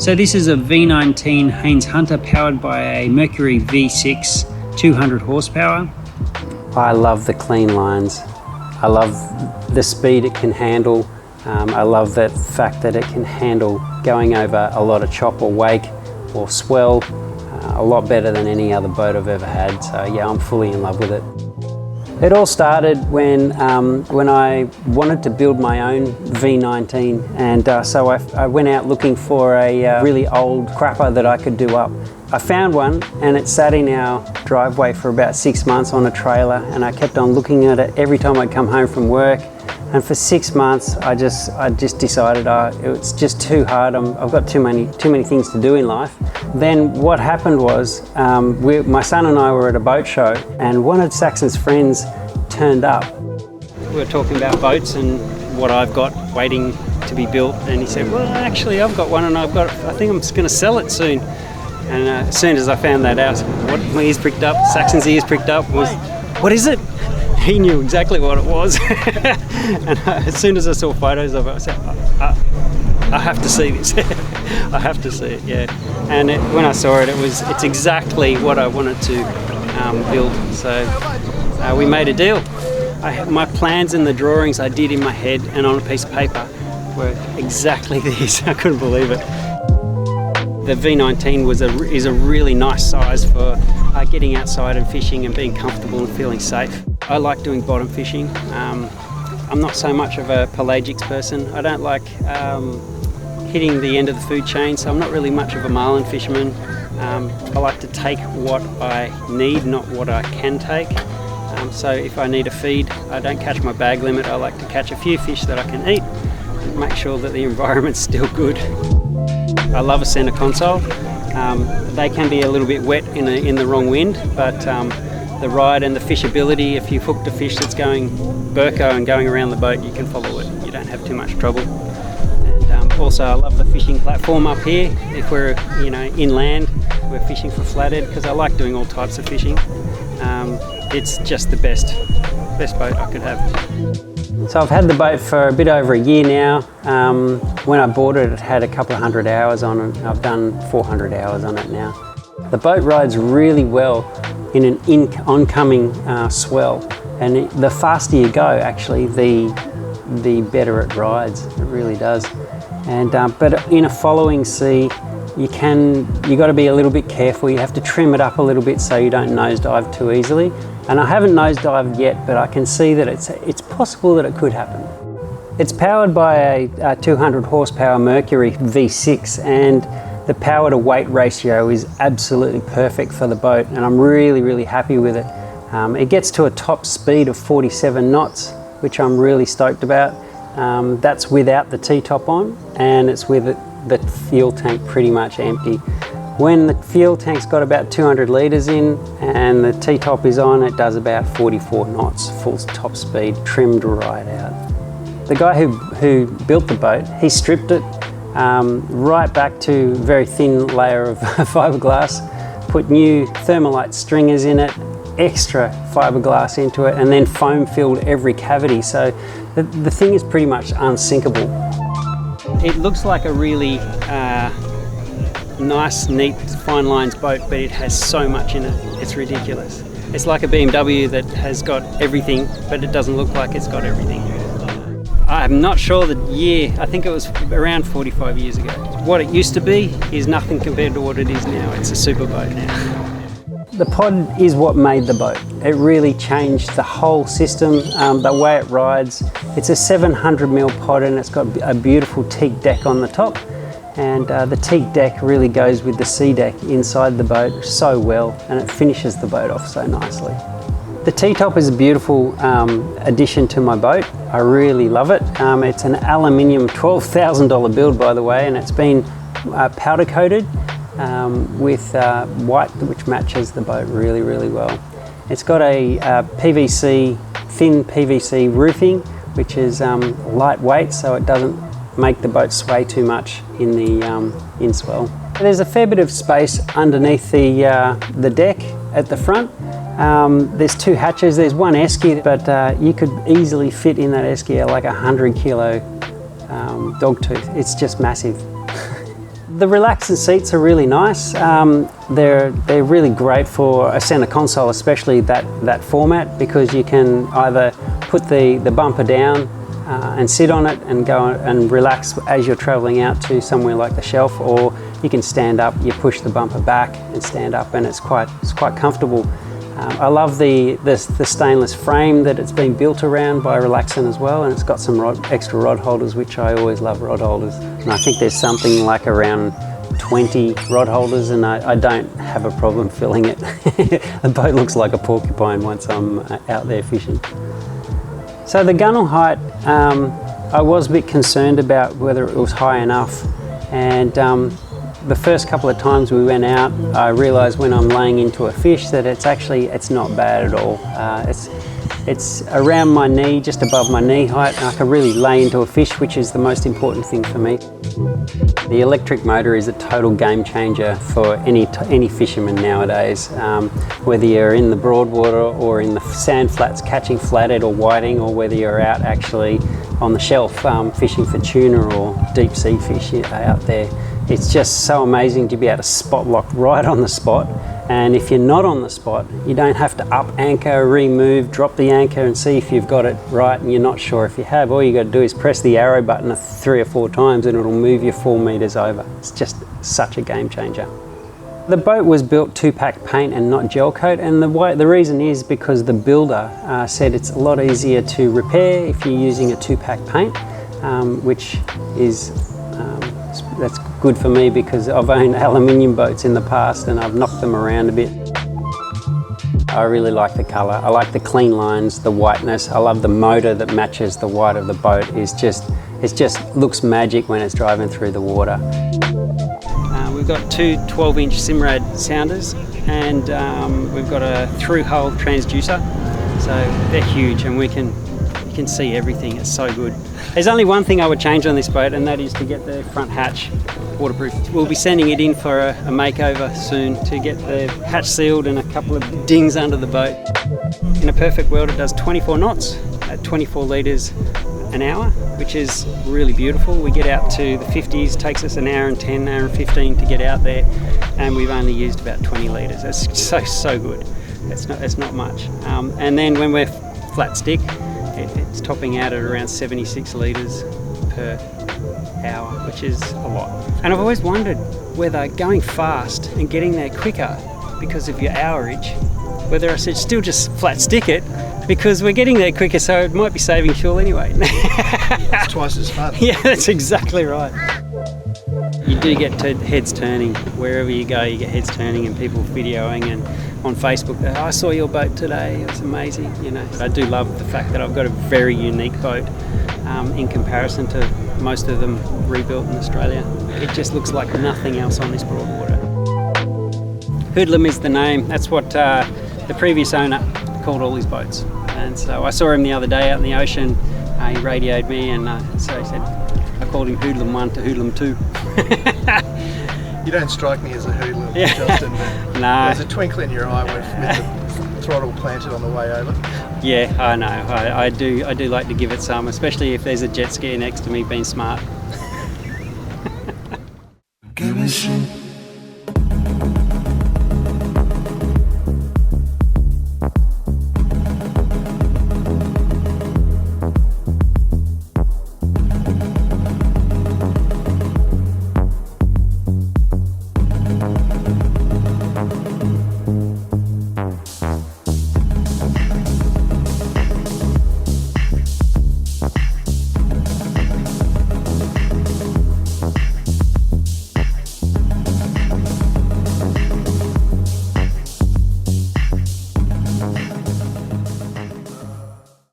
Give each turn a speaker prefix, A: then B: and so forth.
A: So this is a V19 Haines Hunter powered by a Mercury V6 200 horsepower.
B: I love the clean lines. I love the speed it can handle. I love the fact that it can handle going over a lot of chop or wake or swell a lot better than any other boat I've ever had. So yeah, I'm fully in love with it. It all started when I wanted to build my own V19, and so I went out looking for a really old crapper that I could do up. I found one, and it sat in our driveway for about 6 months on a trailer, and I kept on looking at it every time I'd come home from work. And for 6 months, I just decided it's just too hard. I've got too many things to do in life. Then what happened was, my son and I were at a boat show, and one of Saxon's friends turned up. We were talking about boats and what I've got waiting to be built, and he said, "Well, actually, I've got one, and I think I'm just going to sell it soon." And as soon as I found that out, my ears pricked up. Saxon's ears pricked up. What is it? He knew exactly what it was. And as soon as I saw photos of it, I said, I have to see this. I have to see it, yeah. And when I saw it, it's exactly what I wanted to build. So we made a deal. My plans and the drawings I did in my head and on a piece of paper were exactly this. I couldn't believe it. The V19 is a really nice size for getting outside and fishing and being comfortable and feeling safe. I like doing bottom fishing. I'm not so much of a pelagics person. I don't like hitting the end of the food chain, so I'm not really much of a marlin fisherman. I like to take what I need, not what I can take. So if I need a feed, I don't catch my bag limit. I like to catch a few fish that I can eat and make sure that the environment's still good. I love a centre console. They can be a little bit wet in the wrong wind, but the ride and the fishability, if you've hooked a fish that's going Burko and going around the boat, you can follow it. You don't have too much trouble. And also, I love the fishing platform up here. If we're inland, we're fishing for flathead, because I like doing all types of fishing. It's just the best boat I could have. So I've had the boat for a bit over a year now. When I bought it, it had a couple of 100 hours on it. I've done 400 hours on it now. The boat rides really well in an oncoming swell, and the faster you go, actually, the better it rides. It really does. And but in a following sea, you got to be a little bit careful. You have to trim it up a little bit so you don't nosedive too easily. And I haven't nosedived yet, but I can see that it's possible that it could happen. It's powered by a 200 horsepower Mercury V6, and the power to weight ratio is absolutely perfect for the boat, and I'm really, really happy with it. It gets to a top speed of 47 knots, which I'm really stoked about. That's without the T-top on, and it's with the fuel tank pretty much empty. When the fuel tank's got about 200 litres in and the T-top is on, it does about 44 knots, full top speed, trimmed right out. The guy who built the boat, he stripped it right back to a very thin layer of fiberglass, put new thermalite stringers in it, extra fiberglass into it, and then foam filled every cavity. So the thing is pretty much unsinkable. It looks like a really nice, neat, fine lines boat, but it has so much in it, it's ridiculous. It's like a BMW that has got everything, but it doesn't look like it's got everything. I'm not sure the year, I think it was around 45 years ago. What it used to be is nothing compared to what it is now. It's a super boat now. The pod is what made the boat. It really changed the whole system, the way it rides. It's a 700mm pod, and it's got a beautiful teak deck on the top. And the teak deck really goes with the sea deck inside the boat so well, and it finishes the boat off so nicely. The T-top is a beautiful addition to my boat. I really love it. It's an aluminium $12,000 build, by the way, and it's been powder coated with white, which matches the boat really, really well. It's got a thin PVC roofing, which is lightweight, so it doesn't make the boat sway too much in the inswell. There's a fair bit of space underneath the deck at the front. There's two hatches. There's one esky, but you could easily fit in that esky like a 100 kilo dog tooth. It's just massive. The relaxing seats are really nice. They're really great for a centre console, especially that format, because you can either put the bumper down and sit on it and go and relax as you're travelling out to somewhere like the shelf, or you can stand up, you push the bumper back and stand up, and it's quite comfortable. I love the stainless frame that it's been built around by Relaxin as well, and it's got some extra rod holders, which I always love rod holders. And I think there's something like around 20 rod holders, and I don't have a problem filling it. The boat looks like a porcupine once I'm out there fishing. So the gunnel height, I was a bit concerned about whether it was high enough, and the first couple of times we went out, I realised when I'm laying into a fish that it's not bad at all. It's around my knee, just above my knee height, and I can really lay into a fish, which is the most important thing for me. The electric motor is a total game changer for any fisherman nowadays. Whether you're in the broadwater or in the sand flats catching flathead or whiting, or whether you're out actually on the shelf fishing for tuna or deep sea fish out there. It's just so amazing to be able to spot lock right on the spot, and if you're not on the spot, you don't have to up anchor, remove, drop the anchor and see if you've got it right and you're not sure if you have. All you got to do is press the arrow button 3 or 4 times and it'll move you 4 meters over. It's just such a game changer. The boat was built 2-pack paint and not gel coat, and the reason is because the builder said it's a lot easier to repair if you're using a 2-pack paint, which is that's good for me because I've owned aluminium boats in the past and I've knocked them around a bit. I really like the colour. I like the clean lines, the whiteness. I love the motor that matches the white of the boat. It just looks magic when it's driving through the water. We've got 2 12-inch Simrad sounders, and we've got a through-hole transducer. So they're huge, and you can see everything. It's so good. There's only one thing I would change on this boat, and that is to get the front hatch waterproof. We'll be sending it in for a makeover soon to get the hatch sealed and a couple of dings under the boat. In a perfect world, it does 24 knots at 24 litres an hour, which is really beautiful. We get out to the 50s, takes us an hour and 10, hour and 15 to get out there, and we've only used about 20 litres. It's so good. It's not much. And then when we're flat stick, it's topping out at around 76 litres per hour, which is a lot. And I've always wondered whether going fast and getting there quicker because of your hourage, whether I should still just flat stick it because we're getting there quicker, so it might be saving fuel anyway.
C: It's twice as fun.
B: Yeah, that's exactly right. You do get heads turning. Wherever you go, you get heads turning and people videoing, and on Facebook, I saw your boat today, it was amazing, you know. I do love the fact that I've got a very unique boat in comparison to most of them rebuilt in Australia. It just looks like nothing else on this broadwater. Hoodlum is the name. That's what the previous owner called all his boats. And so I saw him the other day out in the ocean. He radioed me, and so he said, I called him Hoodlum 1 to Hoodlum 2.
C: You don't strike me as a hoodlum,
B: Yeah.
C: Justin.
B: No.
C: There's a twinkle in your eye with the throttle planted on the way over.
B: Yeah, I know. I do like to give it some, especially if there's a jet ski next to me, being smart.
D: Give me some.